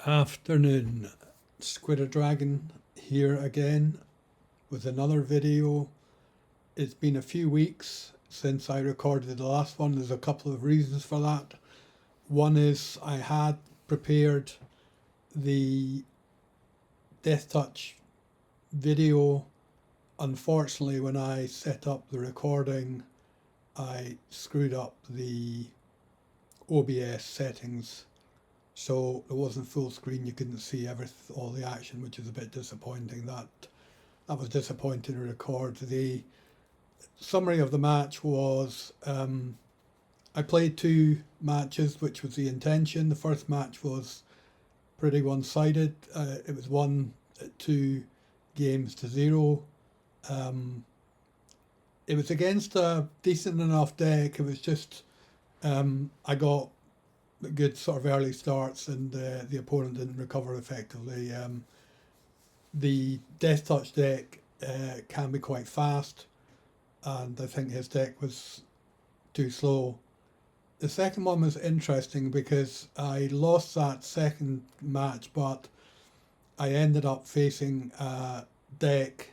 Afternoon, Squid Dragon here again with another video. It's been a few weeks since I recorded the last one. There's a couple of reasons for that. One is I had prepared the Death Touch video. Unfortunately, when I set up the recording, I screwed up the OBS settings. So it wasn't full screen, you couldn't see all the action, which is a bit disappointing. That was disappointing to record. The summary of the match was I played two matches, which was the intention. The first match was pretty one-sided. It was won at 2 games to 0. It was against a decent enough deck. It was just I got good sort of early starts and the opponent didn't recover effectively. The Death Touch deck can be quite fast, and I think his deck was too slow. The second one was interesting because I lost that second match, but I ended up facing a deck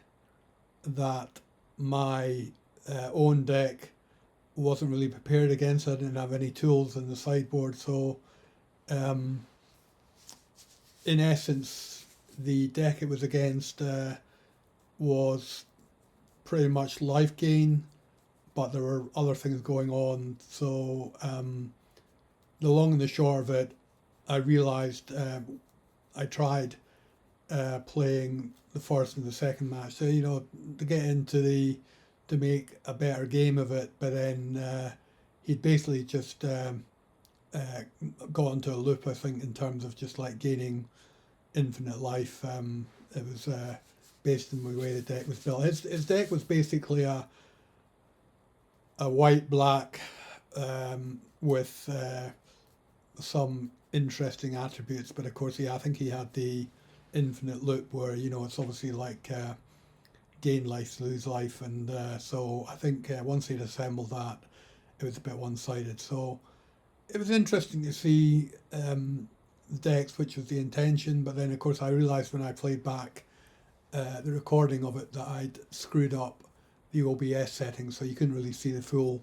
that my own deck wasn't really prepared against. I didn't have any tools in the sideboard, so in essence the deck it was against was pretty much life gain, but there were other things going on. So the long and the short of it, I realized I tried playing the first and the second match, so to get into to make a better game of it, but then he'd basically just got into a loop, I think, in terms of just like gaining infinite life. It was based on the way the deck was built. His deck was basically a white-black with some interesting attributes, but of course, I think he had the infinite loop where, it's obviously like gain life, lose life, and so I think once he'd assembled that, it was a bit one-sided. So it was interesting to see the decks, which was the intention, but then of course I realized when I played back the recording of it that I'd screwed up the OBS settings, so you couldn't really see the full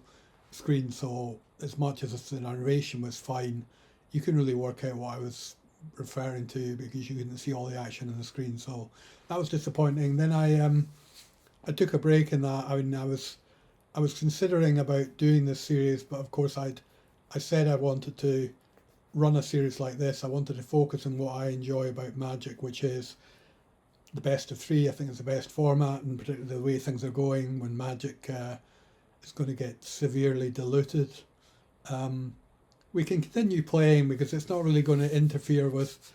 screen. So as much as the narration was fine, you couldn't really work out what I was referring to because you couldn't see all the action on the screen. So that was disappointing. Then I took a break in that. I mean, I was considering about doing this series, but of course I said I wanted to run a series like this. I wanted to focus on what I enjoy about Magic, which is the best of 3. I think it's the best format, and particularly the way things are going when Magic is going to get severely diluted. We can continue playing because it's not really going to interfere with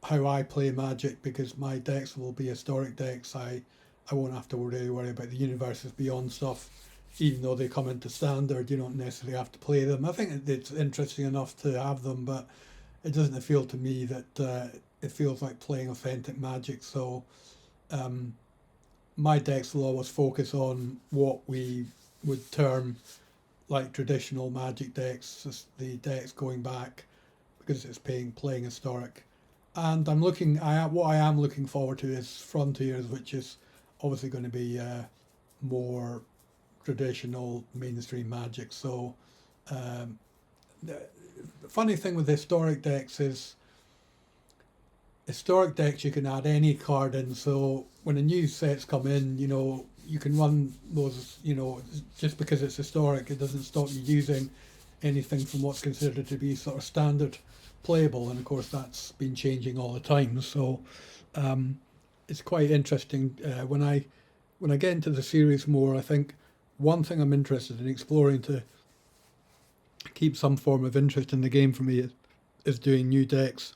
how I play Magic, because my decks will be historic decks. I won't have to worry about the Universes Beyond stuff. Even though they come into standard, you don't necessarily have to play them. I think it's interesting enough to have them, but it doesn't feel to me that it feels like playing authentic Magic. So my decks will always focus on what we would term like traditional Magic decks, just the decks going back because it's playing historic. And what I am looking forward to is Frontiers, which is obviously going to be more traditional mainstream Magic. So the funny thing with historic decks is historic decks you can add any card in. So when a new set's come in, you can run those, just because it's historic, it doesn't stop you using anything from what's considered to be sort of standard playable. And of course that's been changing all the time. So it's quite interesting. When I get into the series more, I think one thing I'm interested in exploring to keep some form of interest in the game for me is doing new decks,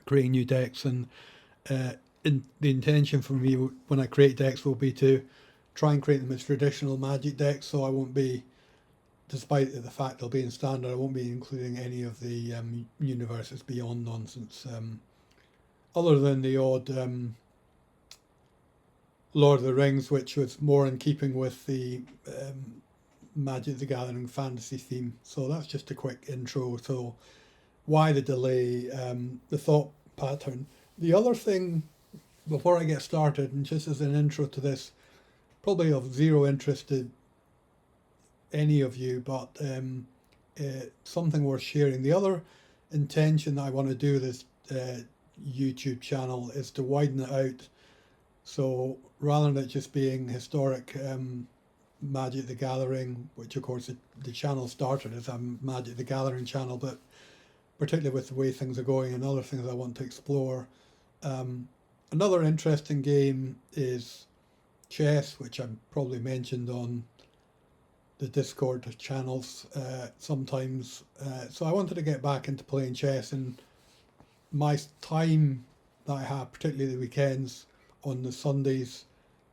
creating new decks, and the intention for me when I create decks will be to try and create them as traditional Magic decks. So I won't be, despite the fact they'll be in standard, I won't be including any of the Universes Beyond nonsense, other than the odd Lord of the Rings, which was more in keeping with the Magic the Gathering fantasy theme. So that's just a quick intro. So why the delay, the thought pattern. The other thing, before I get started, and just as an intro to this, probably of zero interest to any of you, but something worth sharing. The other intention that I want to do with this YouTube channel is to widen it out. So rather than it just being historic Magic the Gathering, which of course the channel started as a Magic the Gathering channel, but particularly with the way things are going and other things I want to explore. Another interesting game is chess, which I've probably mentioned on the Discord channels sometimes. So I wanted to get back into playing chess, and my time that I have, particularly the weekends on the Sundays,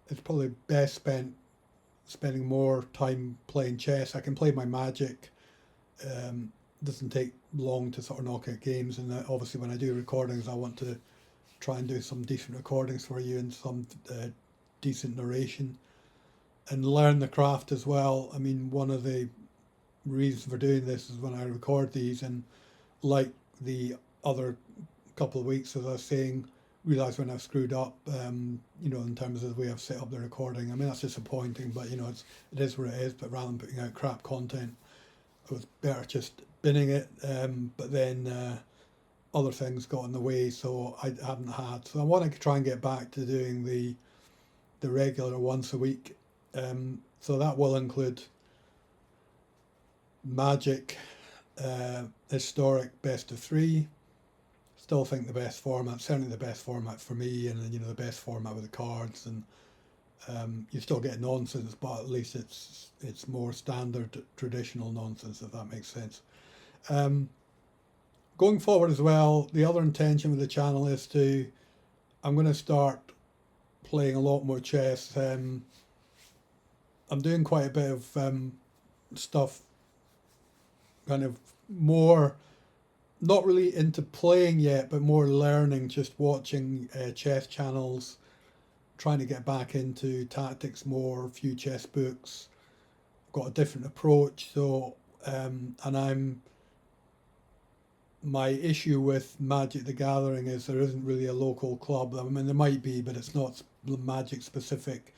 is probably best spent spending more time playing chess. I can play my Magic. Doesn't take long to sort of knock out games, and obviously when I do recordings I want to try and do some decent recordings for you and some decent narration and learn the craft as well. I mean, one of the reasons for doing this is when I record these, and like the other couple of weeks, as I was saying, realise when I've screwed up, in terms of the way I've set up the recording. I mean, that's disappointing, but it is what it is. But rather than putting out crap content, it was better just binning it. But then other things got in the way, so I haven't had. So I want to try and get back to doing the regular once a week. So that will include Magic Historic Best of 3. Still think the best format, certainly the best format for me, and the best format with the cards, and you still get nonsense, but at least it's more standard traditional nonsense, if that makes sense. Going forward as well, the other intention with the channel is I'm going to start playing a lot more chess. I'm doing quite a bit of stuff, kind of more, not really into playing yet, but more learning, just watching chess channels, trying to get back into tactics more, a few chess books. Got a different approach, so my issue with Magic the Gathering is there isn't really a local club. I mean, there might be, but it's not Magic specific.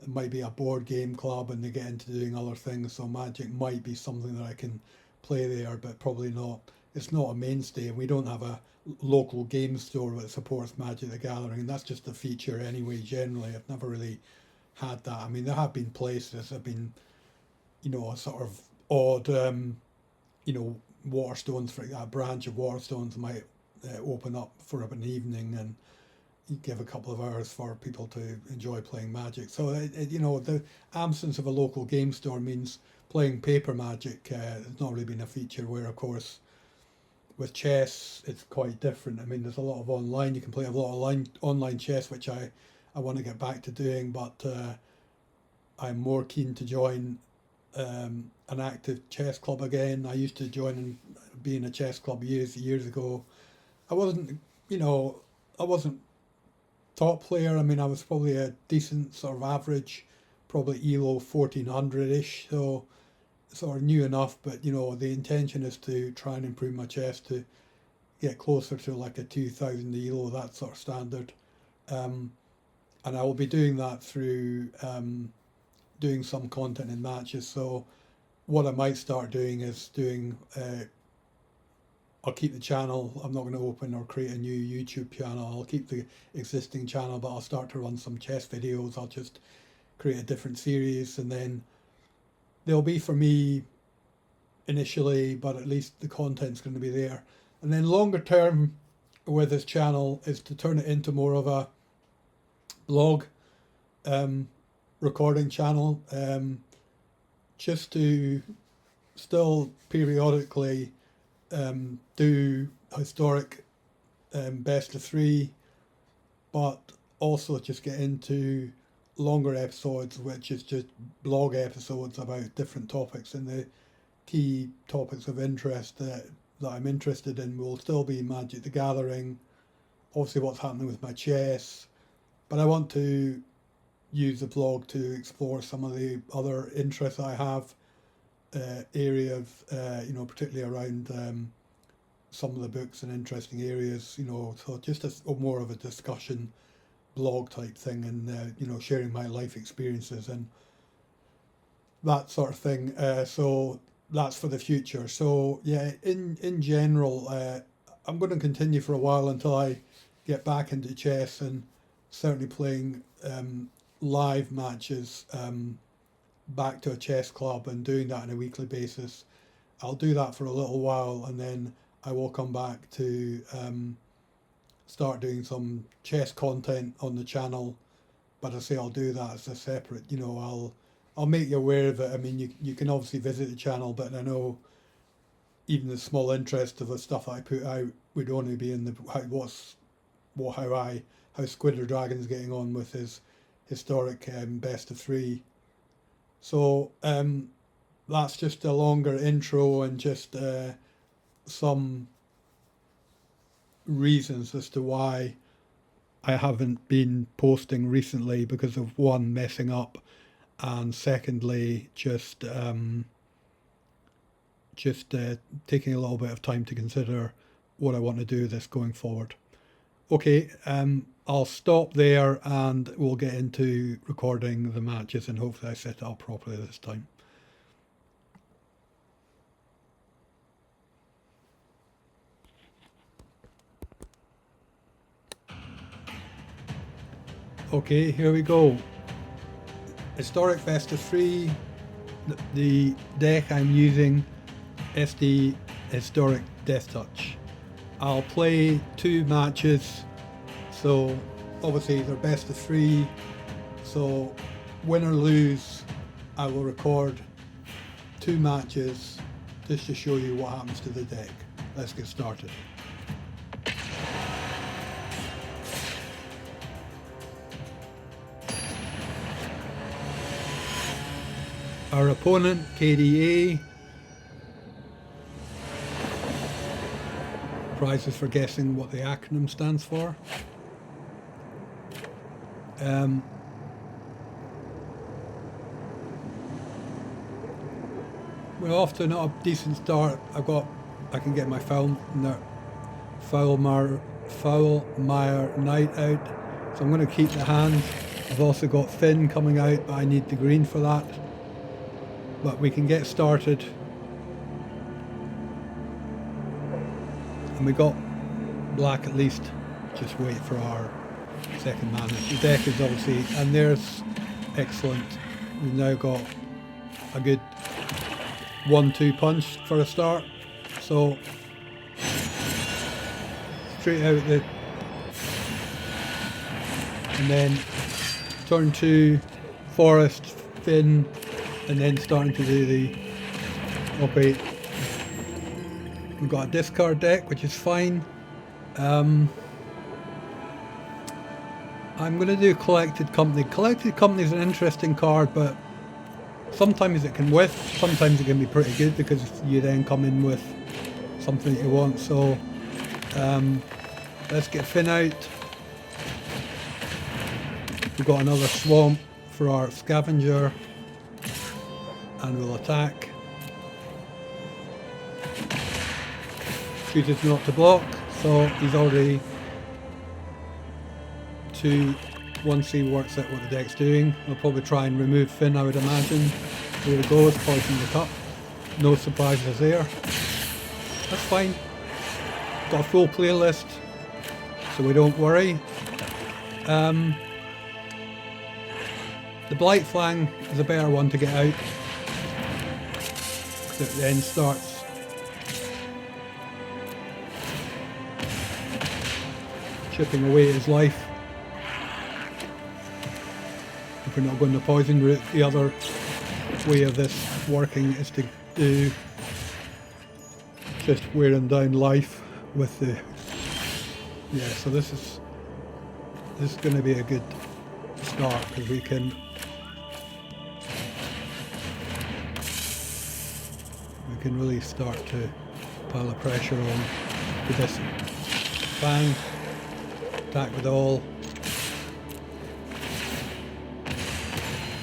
It might be a board game club, and they get into doing other things, so Magic might be something that I can play there, but probably not. It's not a mainstay, and we don't have a local game store that supports Magic the Gathering, and that's just a feature anyway. Generally, I've never really had that. I mean, there have been places that have been, a sort of odd, Waterstones, for a branch of Waterstones might open up for an evening, and you give a couple of hours for people to enjoy playing Magic. So the absence of a local game store means playing paper Magic has not really been a feature. Where of course with chess it's quite different. I mean, there's a lot of online. You can play a lot of online chess, which I want to get back to doing, but I'm more keen to join an active chess club again. I used to join and be in a chess club years ago. I wasn't top player. I mean, I was probably a decent sort of average, probably ELO 1400-ish, so sort of new enough, but the intention is to try and improve my chess to get closer to like a 2000 ELO, that sort of standard. And I will be doing that through doing some content in matches. So what I might start doing is I'll keep the channel. I'm not going to open or create a new YouTube channel. I'll keep the existing channel, but I'll start to run some chess videos. I'll just create a different series, and then they'll be for me initially, but at least the content's going to be there. And then longer term with this channel is to turn it into more of a blog recording channel, just to still periodically do historic best of 3, but also just get into longer episodes, which is just blog episodes about different topics, and the key topics of interest that I'm interested in will still be Magic the Gathering, obviously what's happening with my chess, but I want to use the blog to explore some of the other interests I have, areas, particularly around some of the books in interesting areas, you know, so just more of a discussion blog type thing, and you know, sharing my life experiences and that sort of thing. So that's for the future. So yeah, in general, I'm going to continue for a while until I get back into chess, and certainly playing live matches back to a chess club and doing that on a weekly basis. I'll do that for a little while, and then I will come back to start doing some chess content on the channel. But I say I'll do that as a separate, you know, I'll make you aware of it. I mean, you can obviously visit the channel, but I know even the small interest of the stuff that I put out would only be in the how Squidder Dragon's getting on with his historic best of 3. So that's just a longer intro, and just some reasons as to why I haven't been posting recently, because of one, messing up, and secondly, just taking a little bit of time to consider what I want to do with this going forward. Okay, I'll stop there and we'll get into recording the matches, and hopefully I set it up properly this time. Okay, here we go. Historic best of 3. The deck I'm using, SD Historic Death Touch. I'll play 2 matches, so obviously they're best of 3, so win or lose, I will record 2 matches just to show you what happens to the deck. Let's get started. Our opponent, KDA. Prizes for guessing what the acronym stands for. We're off to not a decent start. I can get my Foulmire Knight out, so I'm going to keep the hand. I've also got Finn coming out, but I need the green for that. But we can get started. And we got black at least. Just wait for our second mana. The deck is obviously, and there's excellent. We've now got a good 1-2 punch for a start. So straight out the, and then turn 2 Forest, Finn, and then starting to do the, okay, we've got a discard deck, which is fine. I'm going to do Collected Company. Collected Company is an interesting card, but sometimes it can whiff, sometimes it can be pretty good, because you then come in with something that you want. So let's get Finn out. We've got another Swamp for our Scavenger, and we'll attack. Chooses not to block, so he's already once he works out what the deck's doing. I'll probably try and remove Finn, I would imagine. There we go, it's poisoned the cup. No surprises there. That's fine. Got a full playlist, so we don't worry. The Blight Flang is a better one to get out, because it then starts chipping away at his life. If we're not going the poison route, the other way of this working is to do just wearing down life with the, yeah, so this is going to be a good start, because we can really start to pile the pressure on with this. Bang, attack with all.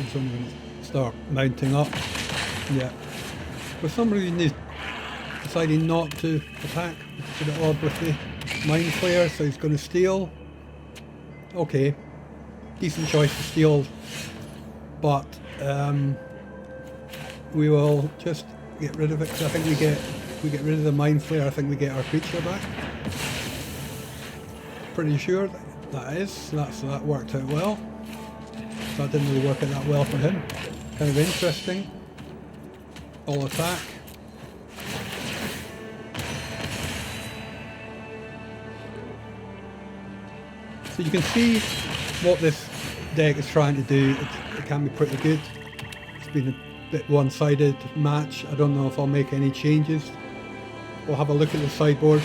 It's only going to start mounting up. Yeah. For some reason he's deciding not to attack with the It's a bit odd with the Mind Flayer, so he's going to steal. Okay, decent choice to steal, but we will just get rid of it, because I think if we get rid of the Mind Flayer, I think we get our creature back. Pretty sure that worked out well. That didn't really work out that well for him. Kind of interesting. All attack. So you can see what this deck is trying to do. It can be pretty good. It's been a bit one-sided match. I don't know if I'll make any changes. We'll have a look at the sideboard,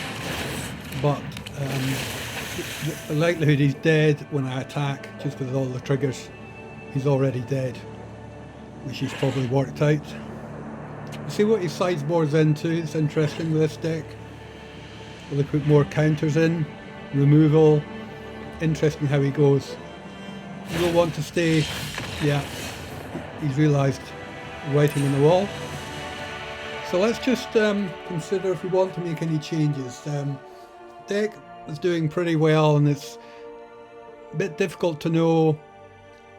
but the likelihood he's dead when I attack, just with all the triggers, he's already dead, which he's probably worked out. See what he sideboards into. It's interesting with this deck. Will they put more counters in? Removal. Interesting how he goes. You will want to stay. Yeah, he's realised writing on the wall. So let's just consider if we want to make any changes. Deck is doing pretty well, and it's a bit difficult to know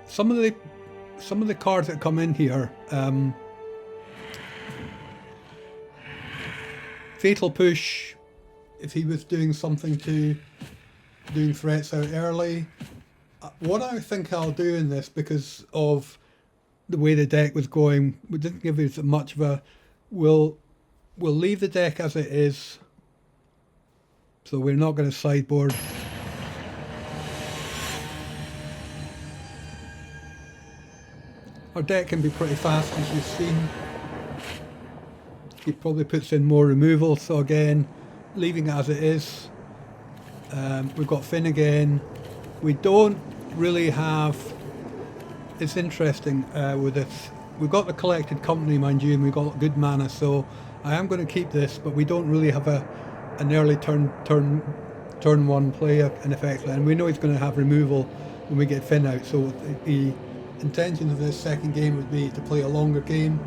some of the cards that come in here. Fatal Push, if he was doing something to doing threats out early. What I think I'll do in this, because of the way the deck was going, we didn't give us much of a. We'll leave the deck as it is. So we're not going to sideboard. Our deck can be pretty fast, as you've seen. He probably puts in more removal, so again, leaving it as it is. We've got Finn again. We don't really have... It's interesting with this. We've got the Collected Company, mind you, and we've got good mana, so I am going to keep this, but we don't really have an early turn one play in effect, and we know he's going to have removal when we get Finn out, so the intention of this second game would be to play a longer game.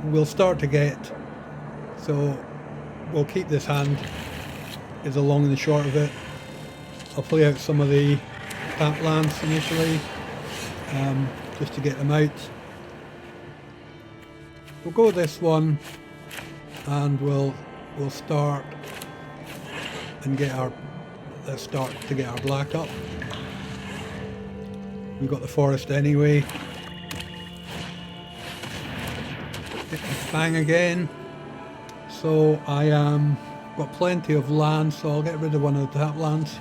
We'll start to get, so we'll keep this hand, is the long and the short of it. I'll play out some of the tap lands initially, just to get them out. We'll go with this one, and we'll start and get our black up. We've got the forest anyway. Bang again. So I got plenty of land, so I'll get rid of one of the tap lands.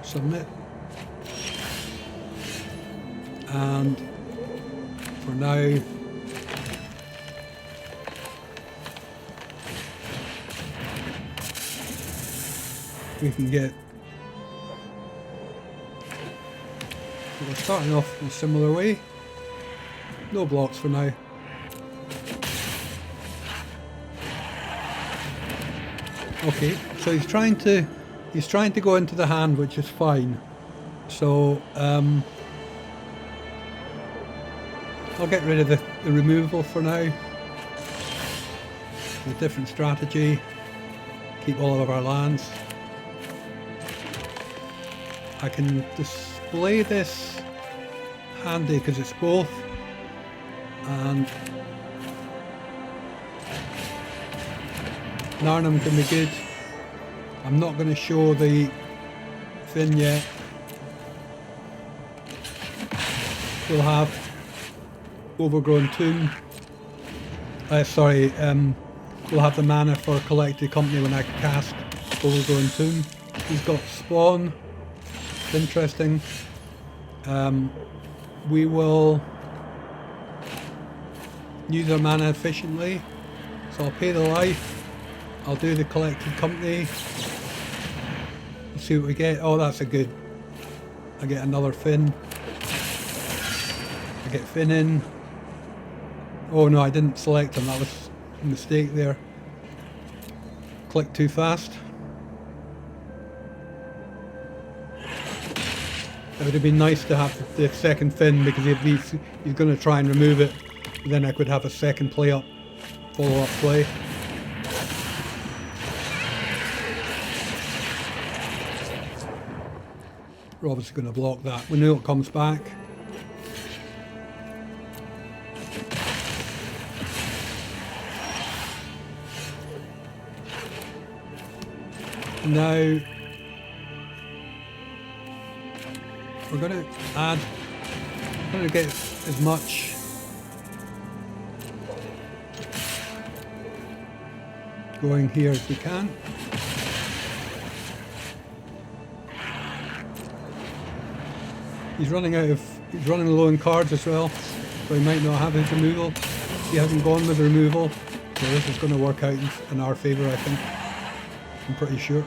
Submit. And for now, we can get. So we're starting off in a similar way. No blocks for now. Okay, so he's trying to go into the hand, which is fine. So I'll get rid of the removal for now. A different strategy. Keep all of our lands. I can display this handy because it's both, and Narnum can be good. I'm not going to show the Finn yet. We'll have Overgrown Tomb. We'll have the mana for Collected Company when I cast Overgrown Tomb. He's got Spawn. It's interesting. We will use our mana efficiently. So I'll pay the life. I'll do the Collected Company. Let's see what we get. Oh, that's a good. I get another Finn. I get Finn in. Oh no, I didn't select him. That was a mistake there. Clicked too fast. It would have been nice to have the second Finn, because if he's going to try and remove it, then I could have a second play up, follow up play. We're obviously going to block that. We know it comes back. Now we're going to add, we're going to get as much going here as we can. He's running low on cards as well, so he might not have his removal. He hasn't gone with removal, so this is going to work out in our favour, I think. I'm pretty sure.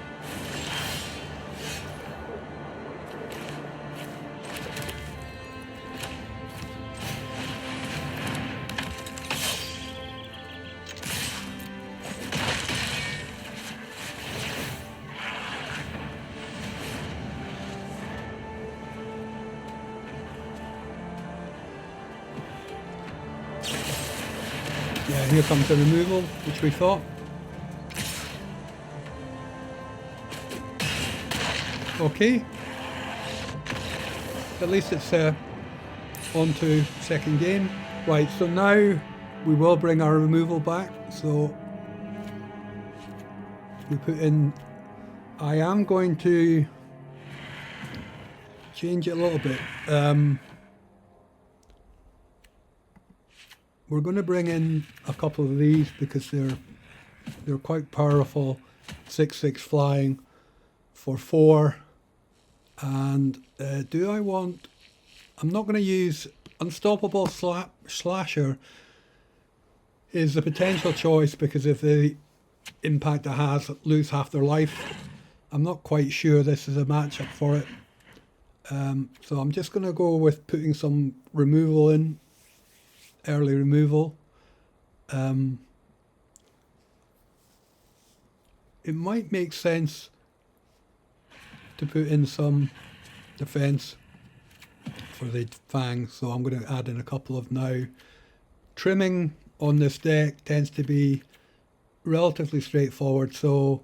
Yeah, here comes the removal, which we thought. Okay. At least it's on to second game. Right, so now we will bring our removal back. So we put in... I am going to change it a little bit. We're going to bring in a couple of these because they're quite powerful. 6/6 flying for 4. And do I want... I'm not going to use Unstoppable Slasher is a potential choice because if the impact it has lose half their life. I'm not quite sure this is a matchup for it. So I'm just going to go with putting some removal in. Early removal. It might make sense to put in some defense for the fangs, so I'm going to add in a couple of now. Trimming on this deck tends to be relatively straightforward, so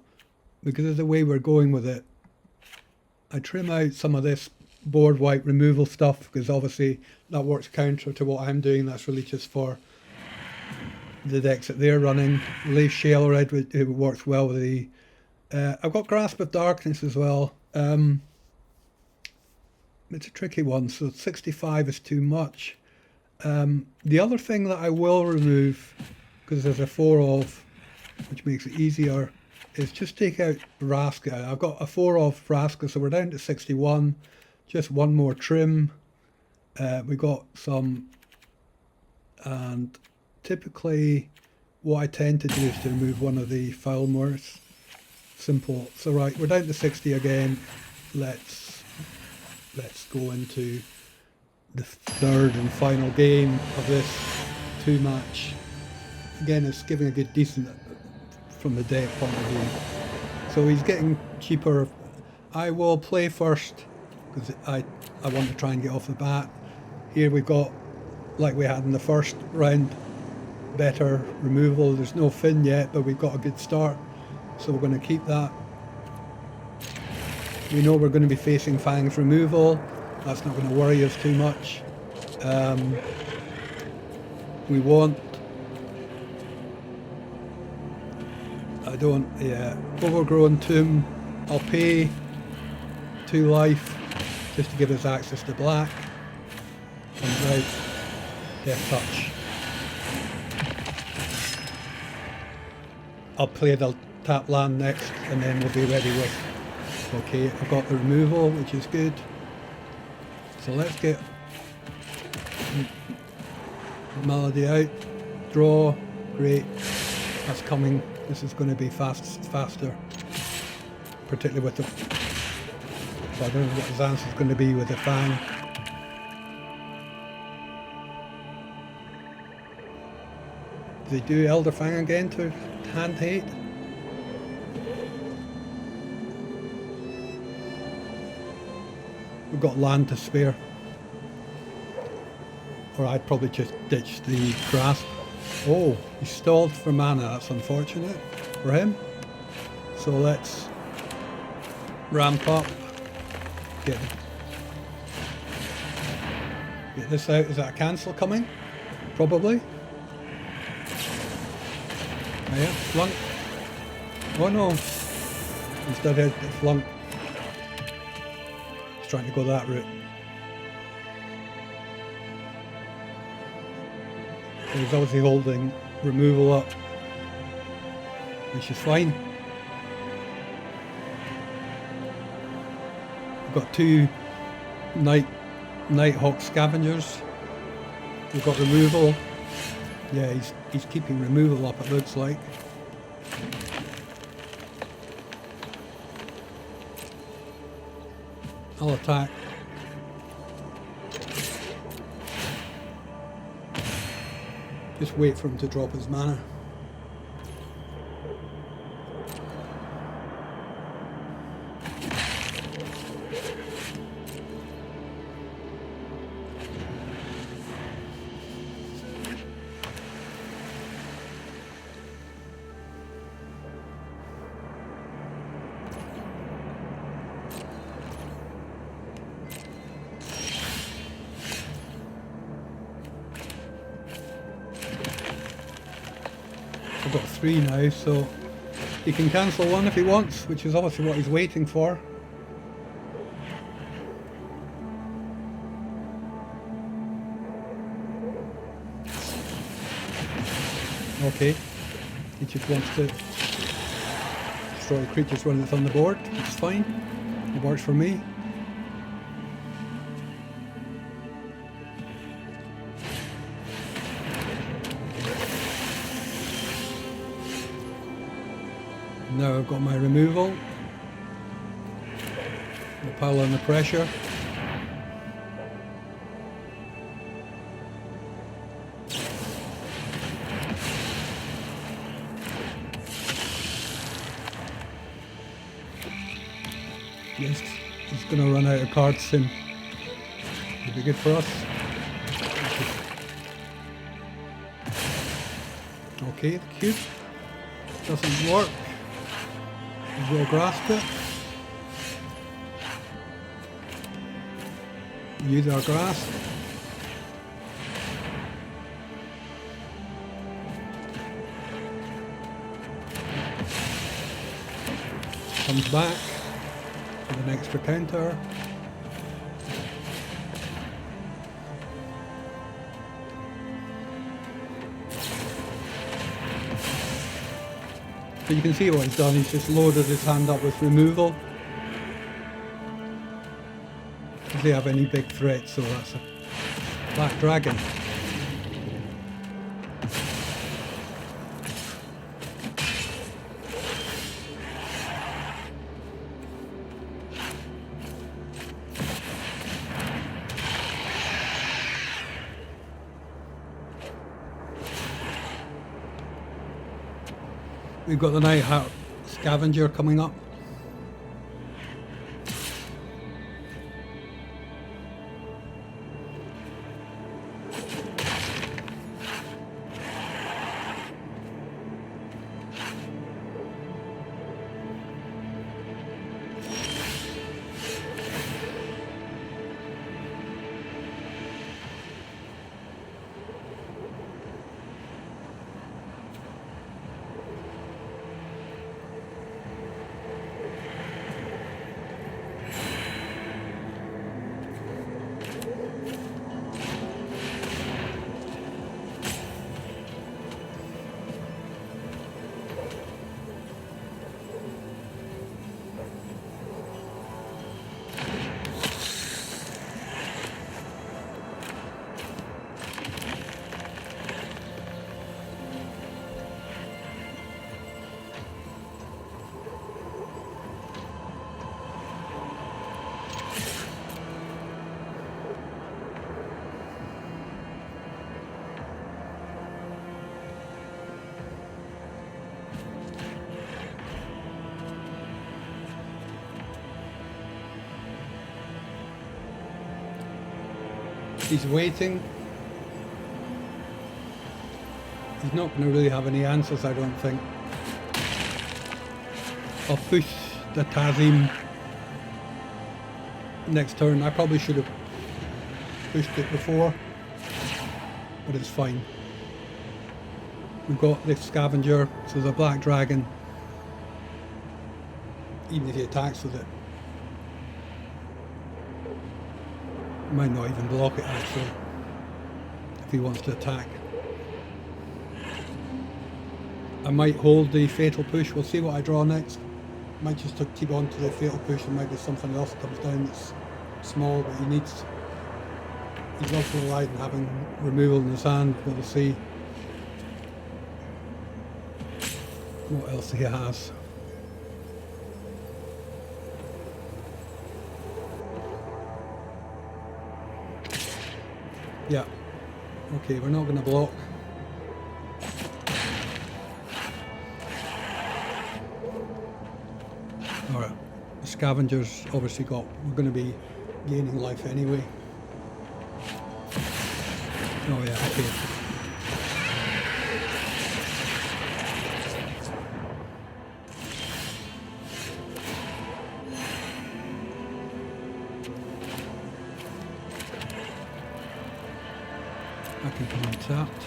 because of the way we're going with it, I trim out some of this board wipe removal stuff because obviously that works counter to what I'm doing. That's really just for the decks that they're running. Leaf Shale Red, it works well with the... I've got Grasp of Darkness as well. It's a tricky one, so 65 is too much. The other thing that I will remove, because there's a 4 of, which makes it easier, is just take out Vraska. I've got a 4 of Vraska, so we're down to 61. Just one more trim. We got some, and typically what I tend to do is to remove one of the Foulmores. Simple. So right, we're down to 60 again. Let's go into the third and final game of this 2-match. Again, it's giving a good decent from the deck point of view. So he's getting cheaper. I will play first because I want to try and get off the bat. Here we've got, like we had in the first round, better removal. There's no fin yet, but we've got a good start, so we're going to keep that. We know we're going to be facing Fang's removal. That's not going to worry us too much. We want... Overgrown Tomb. I'll pay 2 life just to give us access to black. And right, Death Touch. I'll play the tap land next and then we'll be ready with... Okay, I've got the removal, which is good. So let's get Melody out. Draw, great. That's coming. This is going to be faster. Particularly with the... So I don't know what his answer is going to be with the Fang. Does he do Elder Fang again to hand hate? We've got land to spare. Or I'd probably just ditch the Grasp. Oh, he stalled for mana. That's unfortunate for him. So let's ramp up. Get Get this out. Is that a cancel coming? Probably. Oh yeah, flunk. Oh no. Instead of the flunk. He's trying to go that route. So he's obviously holding removal up, which is fine. We've got two Nighthawk Scavengers. We've got removal. Yeah, he's keeping removal up, it looks like. I'll attack. Just wait for him to drop his mana. I've got 3 now, so he can cancel 1 if he wants, which is obviously what he's waiting for. Okay, he just wants to destroy creatures when it's on the board, which is fine. It works for me. Now I've got my removal. We'll pile on the pressure. Yes, he's going to run out of cards soon. It'll be good for us. Okay, the cube doesn't work. We'll grasp it. Use our grasp. Comes back with an extra counter. So you can see what he's done, he's just loaded his hand up with removal. Does he have any big threats? So that's a black dragon. We've got the Nighthawk Scavenger coming up. He's waiting. He's not going to really have any answers, I don't think. I'll push the Tazim next turn. I probably should have pushed it before, but it's fine. We've got the scavenger, so the black dragon, even if he attacks with it, might not even block it actually, if he wants to attack. I might hold the fatal push, we'll see what I draw next. Might just keep on to the fatal push, and maybe something else comes down that's small, but he's also relied on having removal in his hand, but we'll see what else he has. Yeah, okay, we're not going to block. Alright, the scavengers obviously we're going to be gaining life anyway. Oh yeah, okay. I can come untapped.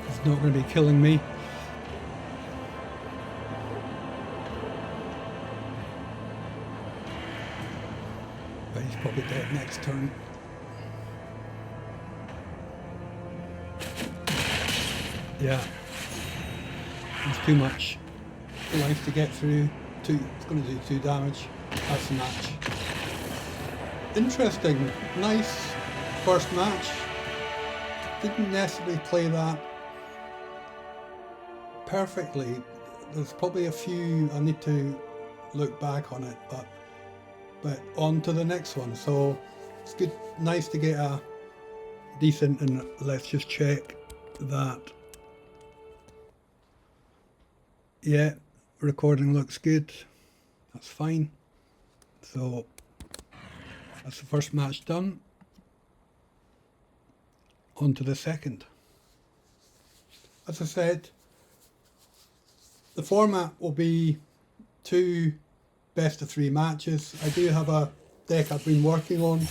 It's not going to be killing me. But he's probably dead next turn. Yeah, it's too much life to get through. It's going to do 2 damage. That's the match. Interesting, nice first match. Didn't necessarily play that perfectly. There's probably a few I need to look back on it, but on to the next one. So it's good, nice to get a decent, and let's just check that. Yeah, recording looks good. That's fine. So that's the first match done. On to the second. As I said, the format will be 2 best of 3 matches. I do have a deck I've been working on.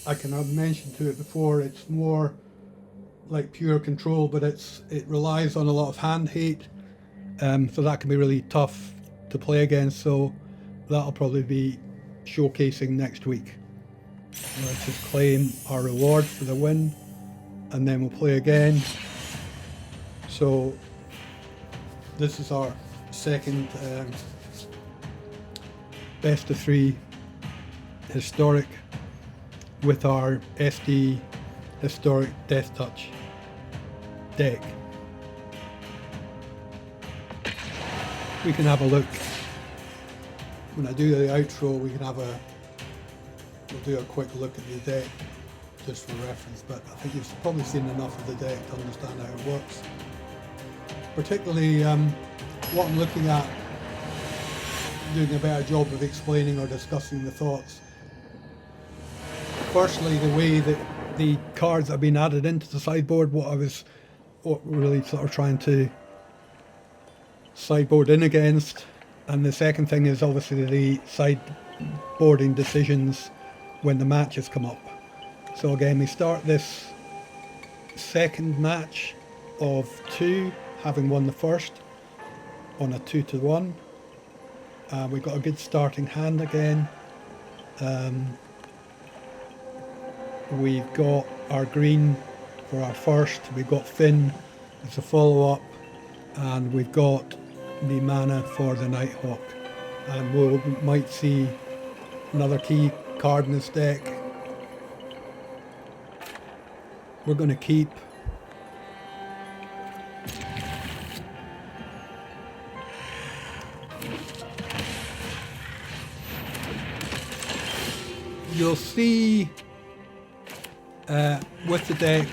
I can have mentioned to it before, it's more like pure control, but it relies on a lot of hand hate. So that can be really tough to play against, so that'll probably be showcasing next week. Let's just claim our reward for the win, and then we'll play again. So this is our second best of 3 historic with our SD Historic Death Touch deck. We can have a look when I do the outro. We'll do a quick look at the deck just for reference, but I think you've probably seen enough of the deck to understand how it works. Particularly what I'm looking at, doing a better job of explaining or discussing the thoughts. Firstly, the way that the cards have been added into the sideboard, what really sort of trying to sideboard in against, and the second thing is obviously the sideboarding decisions when the matches come up. So again, we start this second match of 2, having won the first on a 2-1. We've got a good starting hand again. We've got our green for our first, we've got Finn as a follow-up, and we've got the mana for the Nighthawk. And we might see another key card in this deck. We're going to keep you'll see with the deck,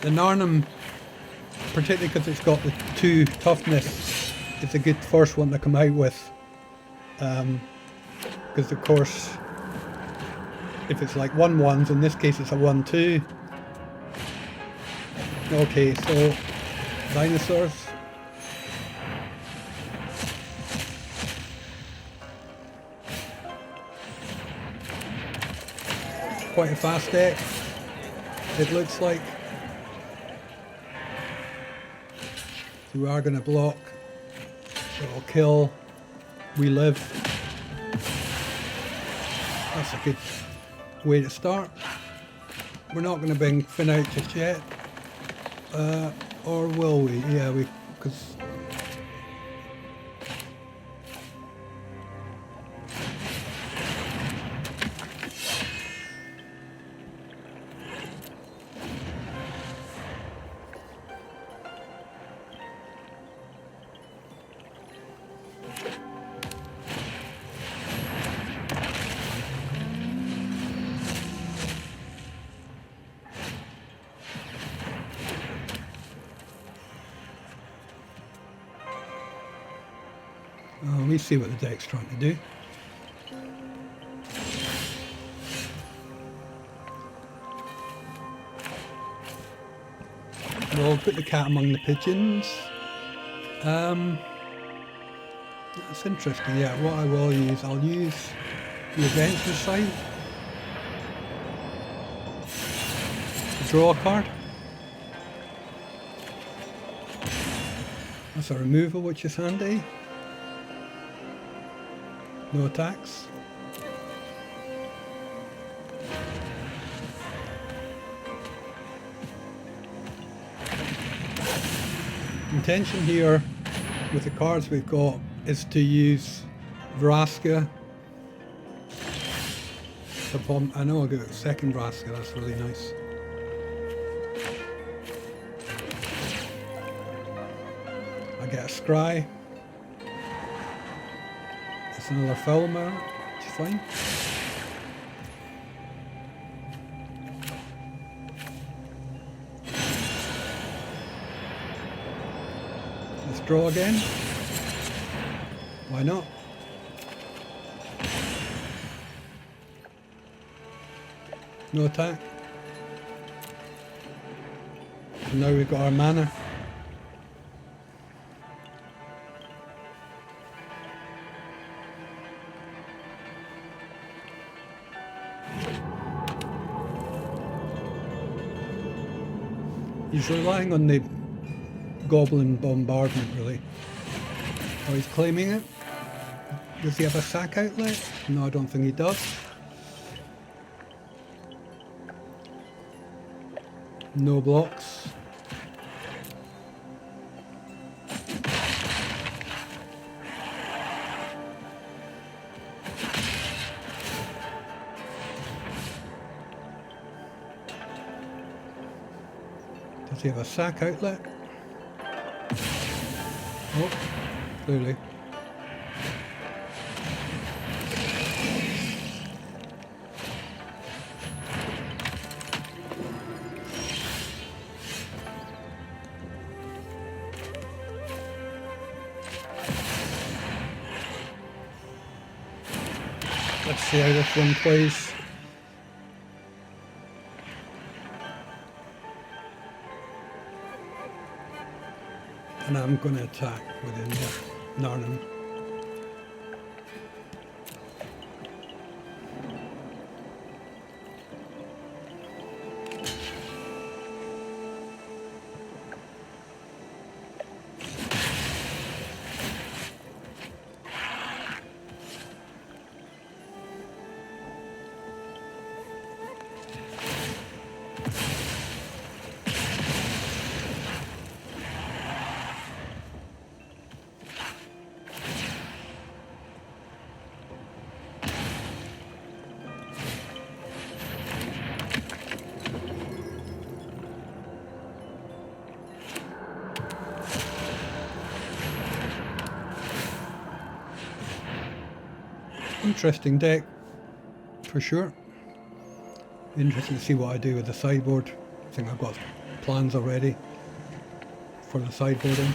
the Narnum, particularly because it's got the 2 toughness, it's a good first one to come out with, because of course if it's like 1-1s, in this case it's a 1-2. Okay, so dinosaurs. Quite a fast deck, it looks like. So we are going to block. It'll kill. We live. That's a good way to start. We're not going to bring Finn out just yet. Or will we? Yeah, because we see what the deck's trying to do. We'll put the cat among the pigeons. That's interesting. Yeah, what I will use, I'll use the adventure site to draw a card. That's a removal, which is handy. No attacks. Intention here with the cards we've got is to use Vraska. I know I got a second Vraska, that's really nice. I get a Scry. It's another Filmer, which is fine. Let's draw again. Why not? No attack. And now we've got our mana. He's relying on the Goblin Bombardment, really. Oh, he's claiming it. Does he have a sack outlet? No, I don't think he does. No blocks. Does he have a sack outlet? Oh, clearly. Let's see how this one plays. And I'm going to attack within the Narnum. Interesting deck, for sure. Interesting to see what I do with the sideboard. I think I've got plans already for the sideboarding.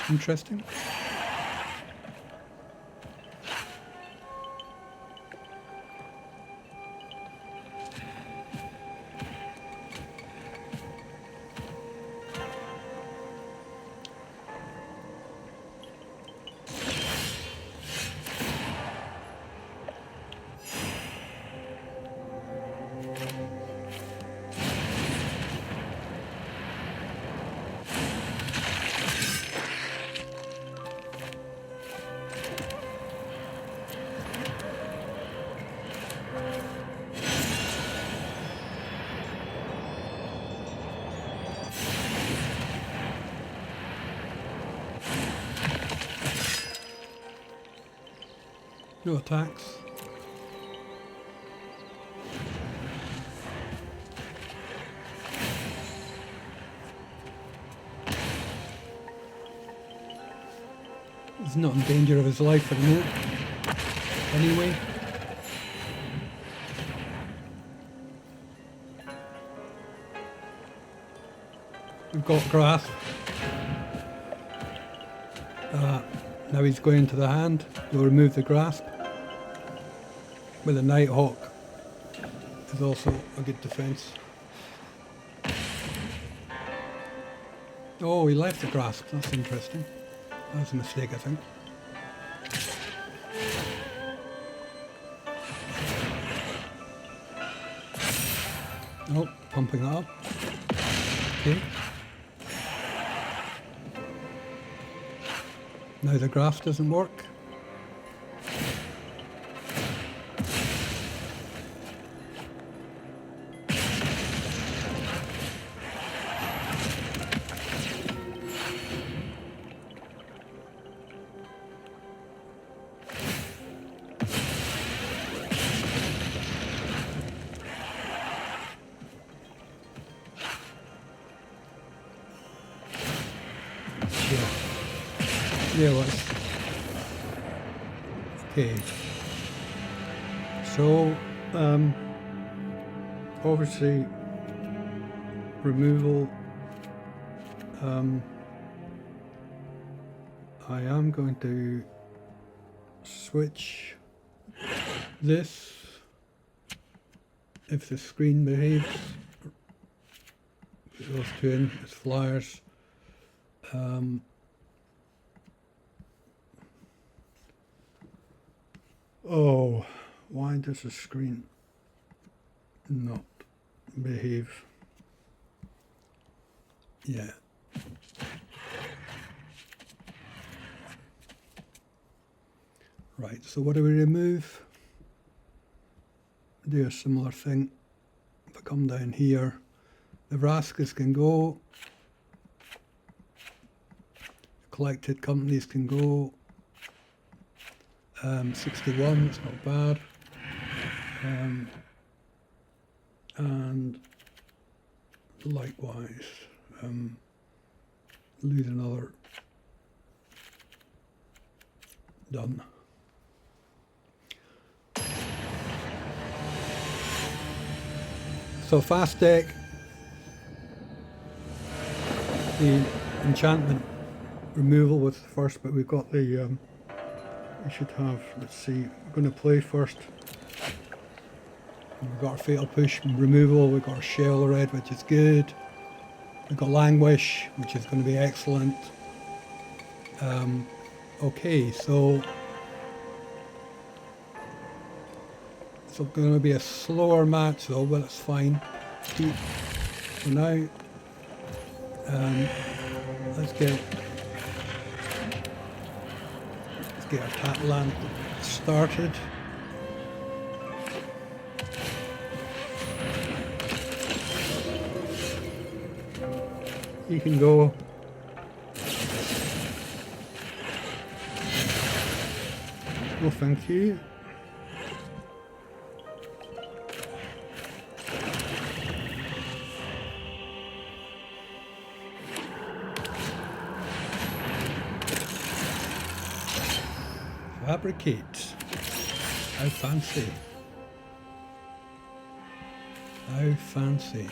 Interesting. No attacks. He's not in danger of his life at the moment. Anyway. We've got grasp. Now he's going to the hand. We'll remove the grasp. With a Nighthawk is also a good defence. Oh, he left the grasp. That's interesting. That was a mistake, I think. Oh, pumping it up. Okay. Now the grasp doesn't work. There it was. Okay. So, obviously, removal. I am going to switch this if the screen behaves. Put those two in as flyers. Oh, why does the screen not behave? Yeah. Right, so what do we remove? Do a similar thing. If I come down here, the Raskas can go. Collected companies can go. 61, it's not bad. And likewise, lose another. Done. So fast deck, the enchantment removal was the first, but we've got the we should have, let's see, we're going to play first. We've got our Fatal Push removal, we've got our Shell Red, which is good. We've got Languish, which is going to be excellent. Okay, so it's going to be a slower match though, but it's fine. For now, let's get our Tatland started. You can go. Well, thank you. Fabricate. How fancy. How fancy.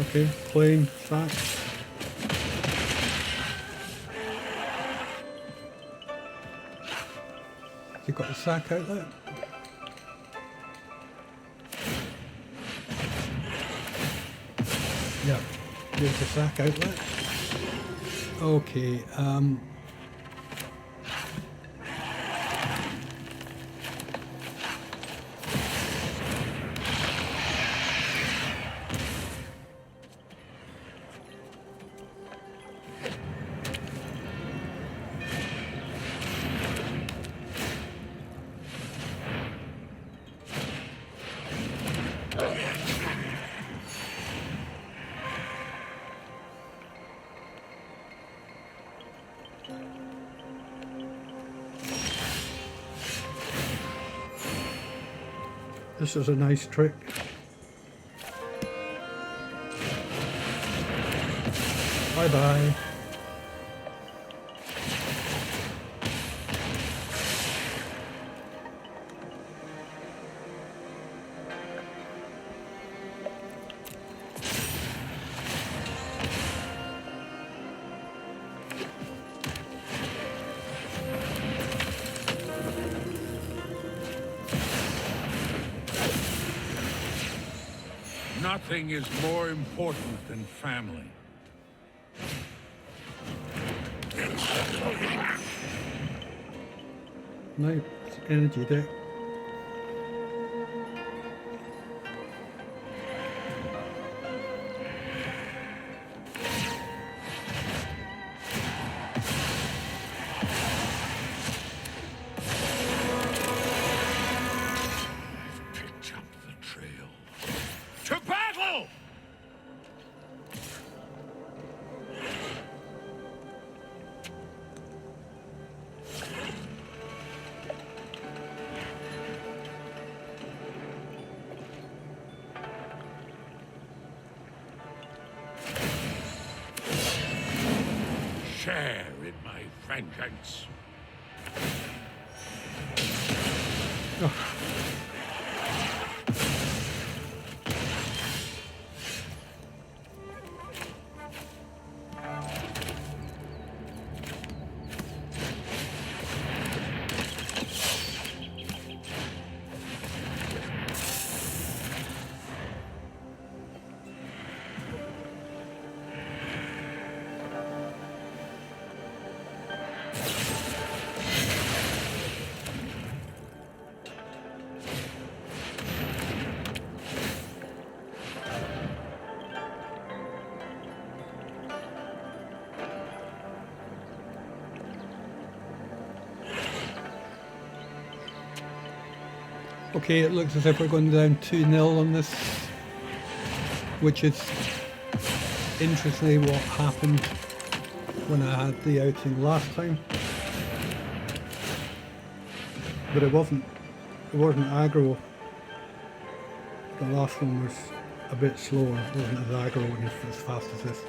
Okay, plain sack. Has he got the sack outlet? Yeah, there's the sack outlet. Okay, this is a nice trick. Bye bye. Nothing is more important than family. Nice energy deck. Picked up the trail. To battle! Share in my vengeance. Okay, it looks as if we're going down 2-0 on this, which is interestingly what happened when I had the outing last time. But it wasn't aggro. The last one was a bit slower, it wasn't as aggro and as fast as this.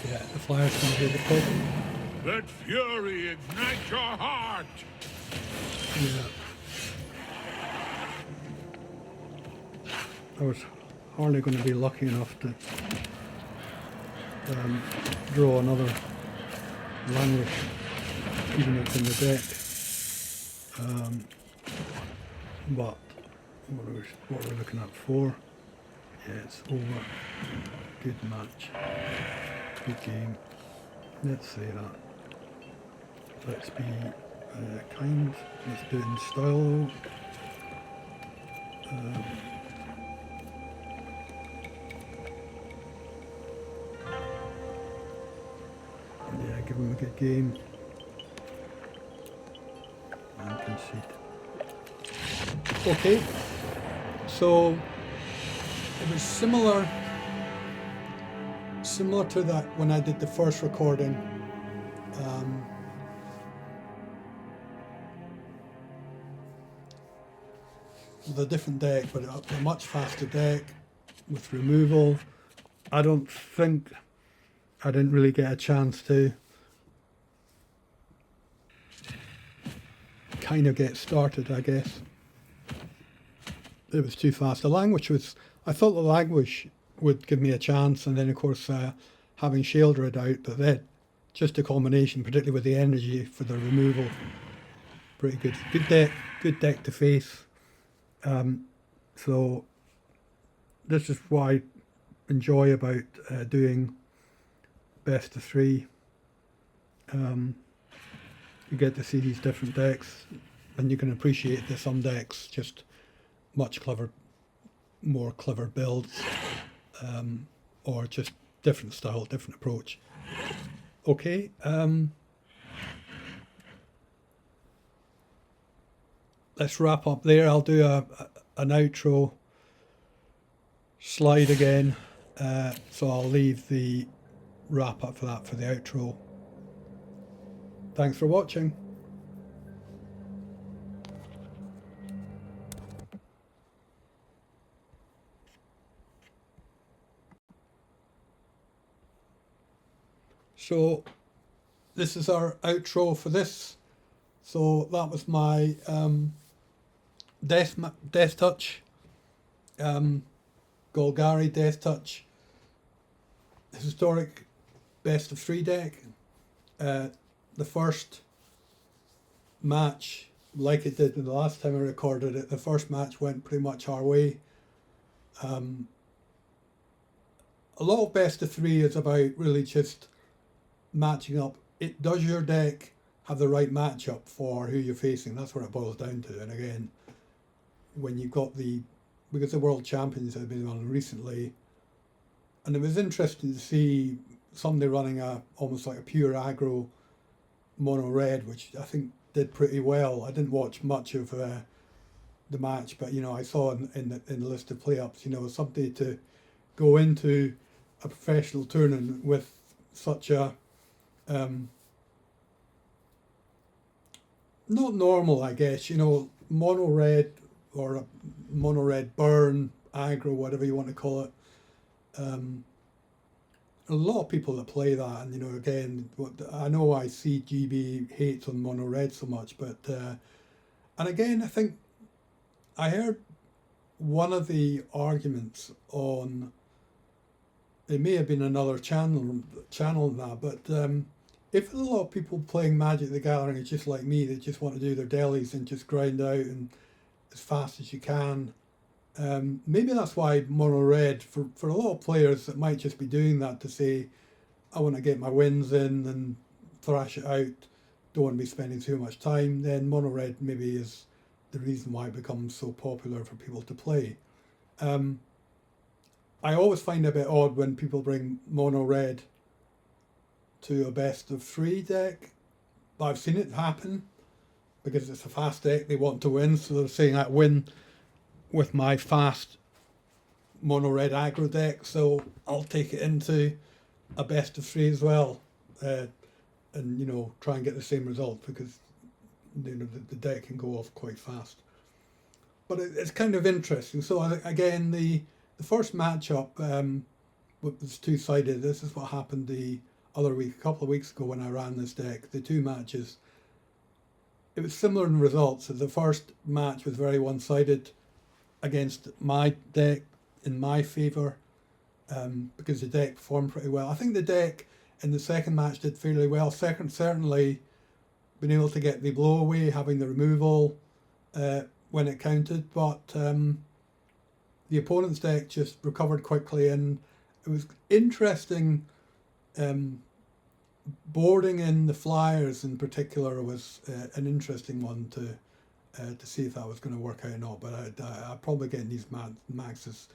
Yeah, the flyer's going to be the problem. Let fury ignite your heart! Yeah. I was hardly going to be lucky enough to draw another language, even if it's in the deck. But what we're looking at for? Yeah, it's over. Good match. Good game. Let's say that. Let's be kind. Let's do it in style. give him a good game. And concede. Okay, so it was similar to that when I did the first recording. With a different deck, but a much faster deck with removal. I don't think I didn't really get a chance to kind of get started, I guess. It was too fast. The language was, I thought the language would give me a chance, and then of course having Shieldred out, but then just a combination, particularly with the energy for the removal, pretty good. Good deck to face. So this is what I enjoy about doing best of 3. You get to see these different decks, and you can appreciate that some decks just much more clever builds, or just different style, different approach. Okay, let's wrap up there. I'll do an outro slide again, so I'll leave the wrap up for that for the outro. Thanks for watching. So this is our outro for this. So that was my Death Touch, Golgari Death Touch Historic Best of 3 deck. The first match, like it did the last time I recorded it, the first match went pretty much our way. A lot of Best of 3 is about really just matching up. Does your deck have the right matchup for who you're facing? That's what it boils down to. And again, when you've got because the World Champions have been on recently, and it was interesting to see somebody running almost like a pure aggro mono red, which I think did pretty well. I didn't watch much of the match, but I saw in the list of play-ups, somebody to go into a professional tournament with such a not normal, I guess, mono red or a mono red burn, aggro, whatever you want to call it. A lot of people that play that, and again, I know I see GB hates on mono red so much, but and again, I think I heard one of the arguments on, it may have been another channel now, but if a lot of people playing Magic the Gathering is just like me, they just want to do their dailies and just grind out and as fast as you can, maybe that's why mono red, for a lot of players that might just be doing that to say, I want to get my wins in and thrash it out, don't want to be spending too much time, then mono red maybe is the reason why it becomes so popular for people to play. I always find it a bit odd when people bring mono red to a best of 3 deck, but I've seen it happen because it's a fast deck, they want to win, so they're saying I win with my fast mono red aggro deck, so I'll take it into a best of 3 as well, and try and get the same result, because the deck can go off quite fast. But it's kind of interesting. So again, the first matchup was two-sided. This is what happened the other week, a couple of weeks ago when I ran this deck. The 2 matches, it was similar in results. So the first match was very one-sided against my deck in my favour, because the deck performed pretty well. I think the deck in the second match did fairly well. Certainly been able to get the blow away, having the removal when it counted, but the opponent's deck just recovered quickly, and it was interesting. Boarding in the flyers in particular was an interesting one to see if that was going to work out or not. But I'm probably getting these matches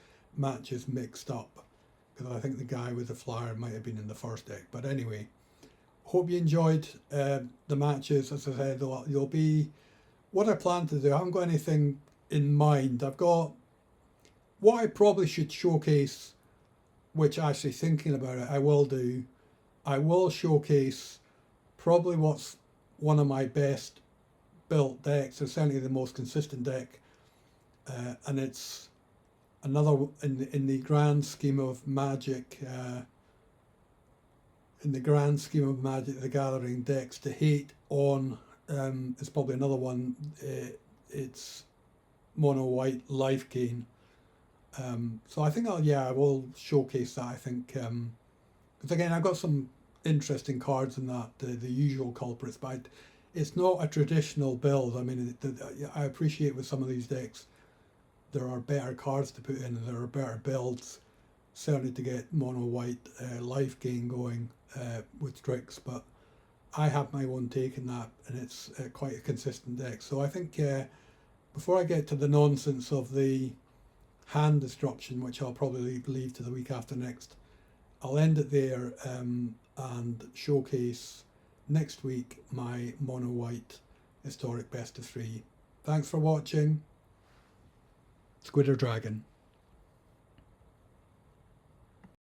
mixed up, because I think the guy with the flyer might have been in the first deck. But anyway, hope you enjoyed the matches. As I said, there'll be what I plan to do. I haven't got anything in mind. I've got what I probably should showcase, which actually thinking about it, I will do. I will showcase probably what's one of my best built decks, or certainly the most consistent deck, and it's another in the grand scheme of Magic. In the grand scheme of Magic the Gathering decks to hate on, is probably another one. It's mono white life gain. So I think I will showcase that. I think because again I've got some interesting cards in that, the usual culprits, but it's not a traditional build. I mean, I appreciate with some of these decks there are better cards to put in, and there are better builds, certainly to get mono white life gain going with Strix, but I have my own take in that, and it's quite a consistent deck. So I think before I get to the nonsense of the hand destruction, which I'll probably leave to the week after next, I'll end it there and showcase next week my mono white historic best of 3. Thanks for watching. Squidder Dragon.